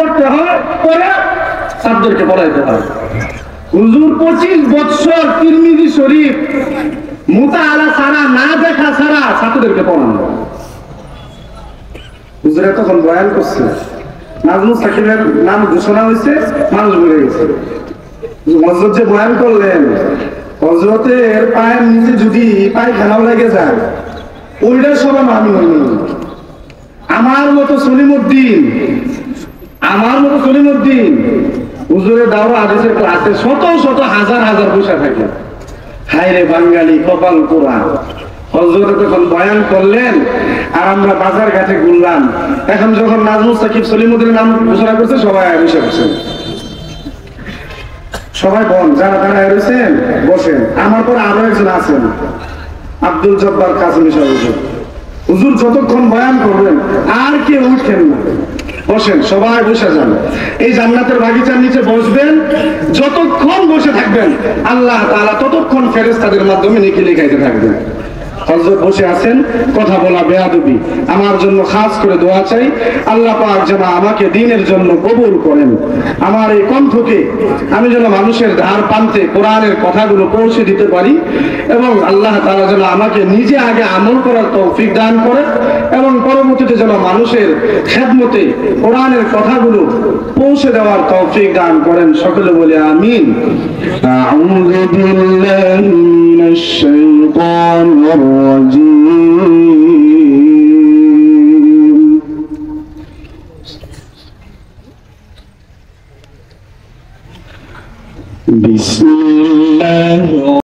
করতে হয়, পরে ছাত্রদেরকে পড়াইতে হয়। হুজুর 25 বছর তিরমিজি শরীফ মুতাআলা ছাড়া, না দেখা ছাড়া ছাত্রদেরকে পড়ানো। হুজুরে তখন বয়ান করছে, নাজমুল সাকিবের নাম ঘোষণা হয়েছে, মানুষ বলে গেছে। হযরত যে বয়ান করলেন, হযরতের পায়ের নিচে যদি পায়খানাও লেগে যায়, ওইটার সমান আমি হইনি। আমার মতো সলিমউদ্দিন হুজুরের দাওরা হাদিসের ক্লাসে শত শত হাজার হাজার বসে থাকে। হায় রে বাঙালি কপাল পোড়া। হযরত যখন বয়ান করলেন আর আমরা বাজার ঘাটে ঘুরলাম, এখন যখন নাজমুল সাকিব সলিমউদ্দিনের নাম ঘোষণা করছে, সবাই বসে বসেন, সবাই বন, যারা দাঁড়ায় রয়েছেন বসেন। আমার পর আরো একজন আছেন, আব্দুল জব্বার কাসেমি সাহেব। হুজুর যতক্ষণ বয়ান করবেন আর কেউ উঠেন না, বসেন, সবাই বসে যান। এই জান্নাতের বাগিচার নিচে বসবেন, যতক্ষণ বসে থাকবেন আল্লাহ তাআলা ততক্ষণ ফেরেশতাদের মাধ্যমে নেকি লেখাইতে থাকবেন। হযরত বসে আছেন, কথা বলা বেয়াদবি, আমার জন্য খাস করে দোয়া চাই, আল্লাহ পাক যেন আমাকে দ্বীনের জন্য কবুল করেন। আমার এই কণ্ঠকে আমি যেন মানুষের ধার প্রান্তে কোরআনের কথাগুলো পৌঁছে দিতে পারি, এবং আল্লাহ তাআলা যেন আমাকে নিজে আগে আমল করার তৌফিক দান করেন, এবং পরবর্তীতে যেন মানুষের খেদমতে কোরআনের কথাগুলো পৌঁছে দেওয়ার তৌফিক দান করেন। সকলে বলে আমিন। আউযু বিল্লাহি মিনাশ শাইতানির রাজিম।